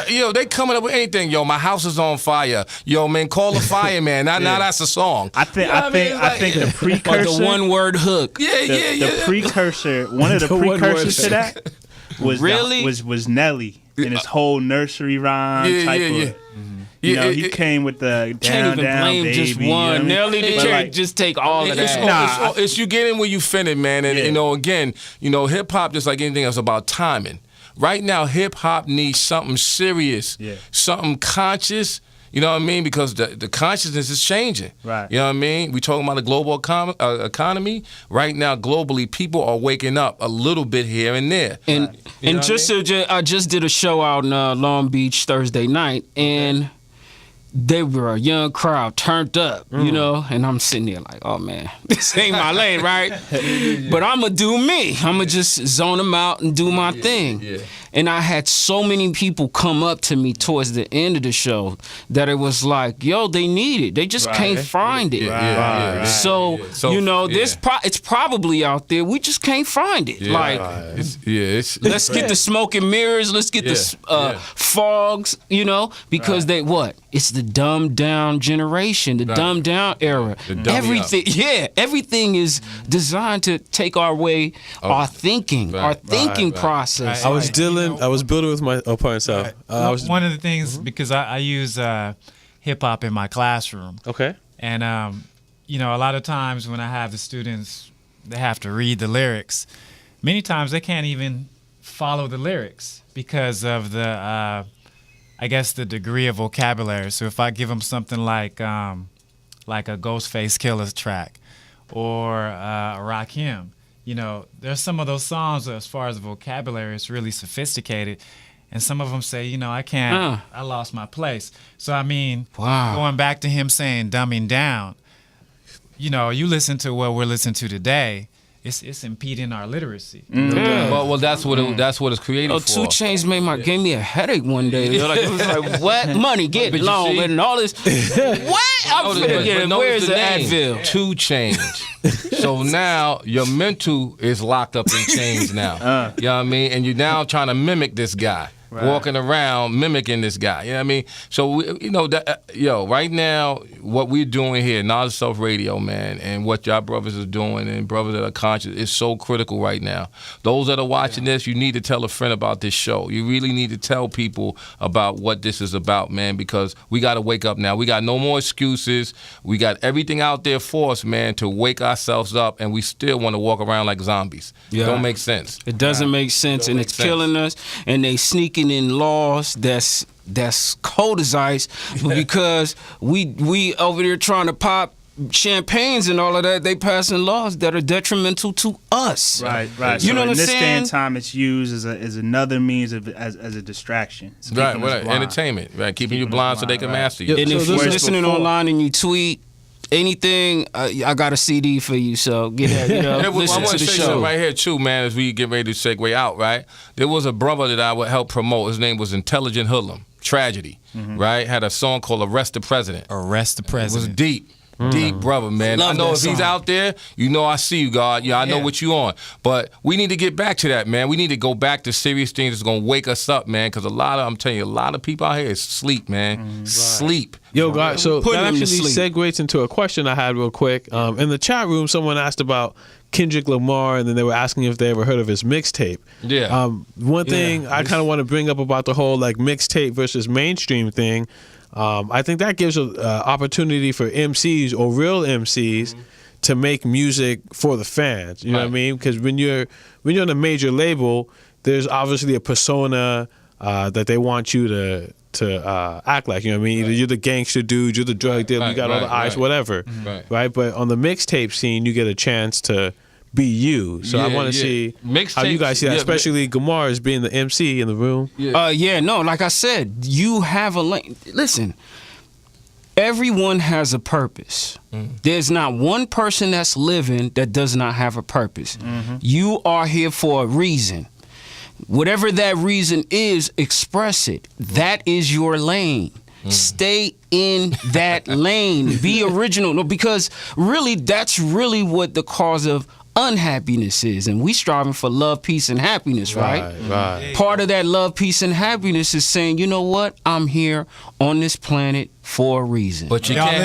yeah. They coming up with anything. Yo, my house is on fire. Yo, man, call the fireman. Now that's a song. I think the precursor, Or the one-word hook. the precursor, one of the precursors to that was Really? was Nelly and his whole nursery rhyme type of. He came with the Can't down, even down, blame baby. just you know what I one. mean? Nelly the But can't like, just take all of that. It's you get in where you fit in, man. And again, hip hop, just like anything else, about timing. Right now, hip hop needs something serious, something conscious. You know what I mean? Because the consciousness is changing. Right. You know what I mean? We talking about a global economy. Right now, globally, people are waking up a little bit here and there. And I just did a show out in Long Beach Thursday night, and they were a young crowd, turned up, and I'm sitting there like, oh man, this ain't my lane, right? But I'm gonna do me. I'm gonna just zone them out and do my thing. Yeah. And I had so many people come up to me towards the end of the show that it was like, yo, they need it. They just can't find it. So, it's probably out there. We just can't find it. Let's get the smoke and mirrors. Let's get the fogs, because it's the dumbed down generation, the dumbed down era. Everything is designed to take away our thinking, process. I was building with my pardon, self. One of the things, because I use hip hop in my classroom. Okay. And a lot of times when I have the students, they have to read the lyrics. Many times they can't even follow the lyrics because of the the degree of vocabulary. So if I give them something like a Ghostface Killah track or a Rakim, there's some of those songs as far as vocabulary, it's really sophisticated. And some of them say, I can't, I lost my place. So, I mean, going back to him saying dumbing down, you listen to what we're listening to today, it's impeding our literacy. Well, that's what it's created for. 2 Chainz gave me a headache one day. It was like, what? Money, get long, and all this. What? I'm finna get it. Where's the Advil? 2 Chainz. So now your mental is locked up in chains now. You know what I mean? And you're now trying to mimic this guy. Walking around mimicking this guy, you know what I mean? So right now, what we're doing here, Knowledge Self Radio, man, and what y'all brothers are doing, and brothers that are conscious, is so critical right now. Those that are watching this, you need to tell a friend about this show. You really need to tell people about what this is about, man, because we got to wake up now. We got no more excuses. We got everything out there for us, man, to wake ourselves up, and we still want to walk around like zombies. It don't make sense. It doesn't make sense, and it's killing us, and they sneaking in laws that's cold as ice, but because we over there trying to pop champagnes and all of that, they passing laws that are detrimental to us. Right. You know what I'm saying? In this day and time, it's used as another means as a distraction. Right. Entertainment. Right. Keeping you blind so they can master you. And if you're listening online and you tweet anything, I got a CD for you, so get that. Listen I want to to the say show something right here too, man. As we get ready to segue out, right? There was a brother that I would help promote. His name was Intelligent Hoodlum. Tragedy, right? Had a song called "Arrest the President." Arrest the President. It was deep. Deep brother, man. Love I know that if he's song. out there, I see you, God. Yeah, I know what you on. But we need to get back to that, man. We need to go back to serious things that's gonna wake us up, man. Because I'm telling you, a lot of people out here is sleep, man. Sleep. Yo, guys, so Putting that them to actually sleep. segues into a question I had real quick. In the chat room, someone asked about Kendrick Lamar, and then they were asking if they ever heard of his mixtape. Yeah. One thing I kind of want to bring up about the whole mixtape versus mainstream thing, I think that gives an opportunity for MCs or real MCs to make music for the fans. You know what I mean? Because when you're on a major label, there's obviously a persona that they want you to act like. You know what I mean? Either you're the gangster dude, you're the drug dealer, you got all the eyes, whatever. Right? But on the mixtape scene, you get a chance to be you. So I want to see how you guys see that, especially Gamar as being the MC in the room. Like I said, you have a lane. Listen, everyone has a purpose. There's not one person that's living that does not have a purpose. You are here for a reason. Whatever that reason is, express it. That is your lane. Stay in that lane. Be original. No, because really, that's really what the cause of unhappiness is, and we striving for love, peace, and happiness, right? Right. Part of that love, peace, and happiness is saying, you know what? I'm here on this planet for a reason. But you can't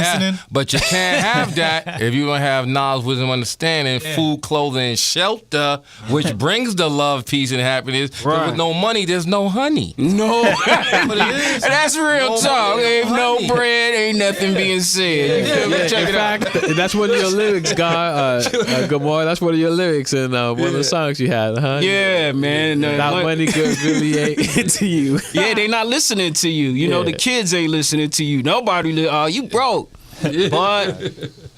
have that if you don't have knowledge, wisdom, understanding, food, clothing, and shelter, which brings the love, peace, and happiness. But with no money, there's no honey. No, but it is. That's real No talk. money, If no honey. bread, ain't nothing being said. Check it out. That's one of your lyrics, God. Gamar, that's one of your lyrics in one of the songs you had, huh? Yeah, man. That money good really ain't into you. Yeah, they not listening to you. You know, the kids ain't listening to you. Nobody, you broke. But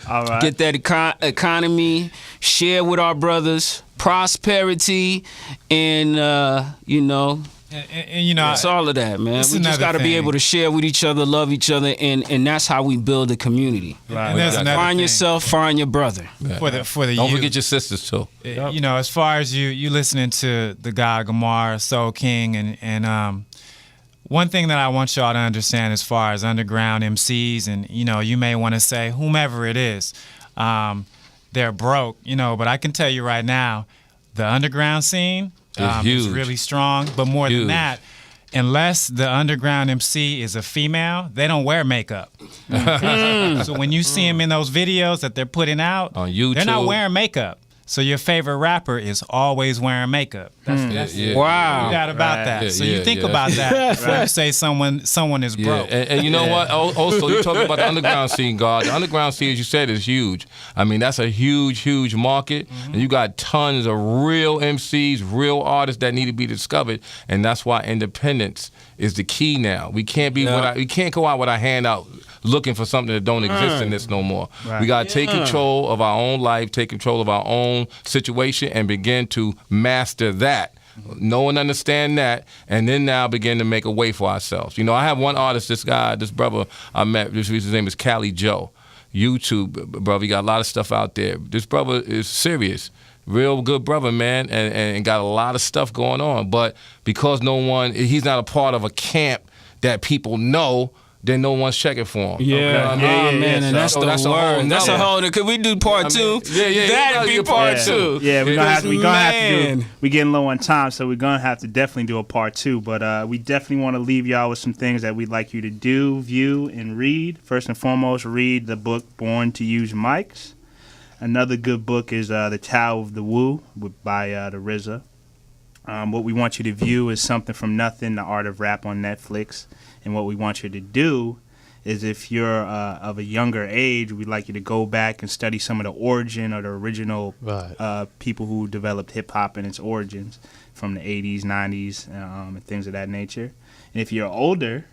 All right. get that economy, share with our brothers, prosperity, and you know. And you know, it's all of that, man. It's We just another got to be thing. able to share with each other, love each other, and that's how we build a community. Right. And there's another Find thing. yourself, find your brother. For the Don't youth. forget your sisters too. You know, as far as you listening to the guy Gamar, Soul King, and one thing that I want y'all to understand as far as underground MCs, and you know, you may want to say whomever it is, they're broke, you know, but I can tell you right now, the underground scene It's is huge. really strong. But more Huge. than that, unless the underground MC is a female, they don't wear makeup. So when you see them in those videos that they're putting out On YouTube. they're not wearing makeup. So your favorite rapper is always wearing makeup. That's Wow. you got about Right. that. Yeah, So yeah, you think yeah. about that when you say someone is Yeah, broke. and you know what? Also, you talking about the underground scene, God. The underground scene, as you said, is huge. I mean, that's a huge, huge market, and you got tons of real MCs, real artists that need to be discovered, and that's why independence is the key now. We can't be we can't go out with our hand out looking for something that don't exist in this no more. Right. We got to take control of our own life, take control of our own situation, and begin to master that. Know and understand that, and then now begin to make a way for ourselves. You know, I have one artist, this brother I met, his name is Cali Joe. YouTube, brother, he got a lot of stuff out there. This brother is serious. Real good brother, man, and got a lot of stuff going on. But because he's not a part of a camp that people know, then no one's checking for him. Yeah, man, and that's the word. That's a whole. Could we do part two? That'd be part two. Yeah, we're gonna have to Man. do. We're getting low on time, so we're gonna have to definitely do a part two. But we definitely want to leave y'all with some things that we'd like you to do, view, and read. First and foremost, read the book "Born to Use Mics." Another good book is "The Tao of the Wu" by the RZA. What we want you to view is "Something from Nothing: The Art of Rap" on Netflix. And what we want you to do is, if you're of a younger age, we'd like you to go back and study some of the origin or the original people who developed hip-hop and its origins from the 80s, 90s, and things of that nature. And if you're older,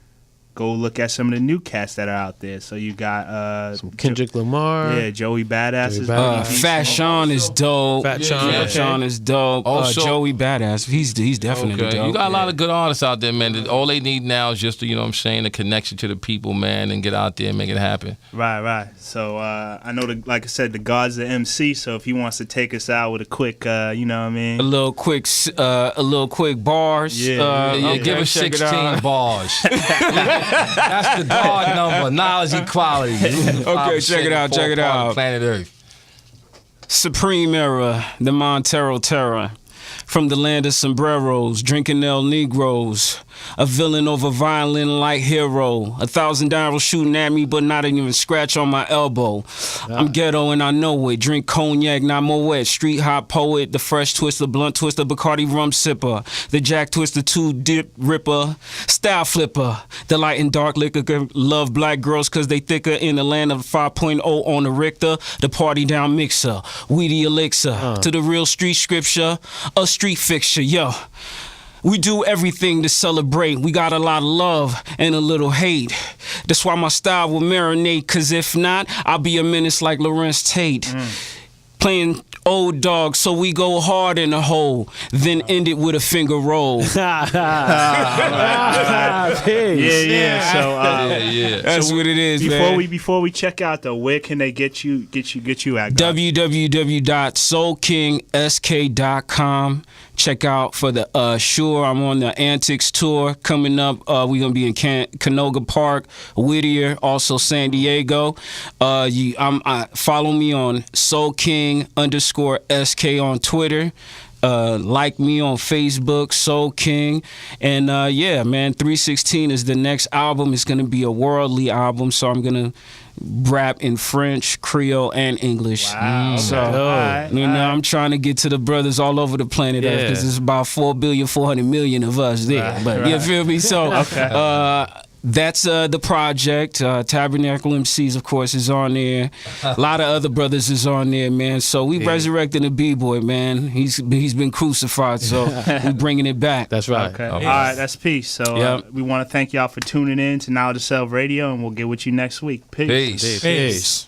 go look at some of the new cats that are out there. So you got Some Kendrick Lamar. Yeah, Joey Badass is Fat Sean is dope. Fat Sean, Fat Sean is dope. Also- Joey Badass, he's definitely dope. You got a lot of good artists out there, man. All they need now is just, you know what I'm saying, a connection to the people, man, and get out there and make it happen. Right. So I know, like I said, the God's the MC. So if he wants to take us out with a quick, you know what I mean? A little quick bars. Yeah. Give us check it 16 out. bars. That's the God number, knowledge equality. Okay, check it out, check it out. Planet Earth. Supreme Era, the Montero Terror. From the land of sombreros, drinking El Negros. A villain over violin like hero. 1,000 arrows shooting at me, but not even scratch on my elbow. I'm ghetto and I know it. Drink cognac, not Moet. Street hop poet, the fresh twister, blunt twister, Bacardi rum sipper. The Jack Twister 2 dip ripper. Style flipper. The light and dark liquor love black girls cause they thicker in the land of 5.0 on the Richter. The party down mixer. Weedy elixir. To the real street scripture. A street fixture, yo. We do everything to celebrate. We got a lot of love and a little hate. That's why my style will marinate, cause if not, I'll be a menace like Lawrence Tate. Playing Old dog, so we go hard in the hole, then end it with a finger roll. Yeah. So That's what it is, man. Before we check out though, where can they get you at? www.soulkingsk.com. Check out for the Sure. I'm on the Antics tour coming up. We're gonna be in Canoga Park, Whittier, also San Diego. Follow me on SoulKing_SK on Twitter. Like me on Facebook, Soul King. And yeah, man, 316 is the next album. It's gonna be a worldly album, so I'm gonna rap in French, Creole, and English. Wow. So I'm trying to get to the brothers all over the planet Earth, because there's about 4,400,000,000 of us there. But you feel me? So that's the project. Tabernacle MCs, of course, is on there. A lot of other brothers is on there, man. So we resurrecting the B-boy, man. He's been crucified, so we bringing it back. That's right. Okay. All right, that's peace. So we want to thank y'all for tuning in to Knowledge of Self Radio, and we'll get with you next week. Peace.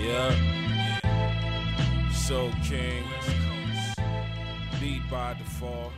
Yeah. Soul King. Beat by default.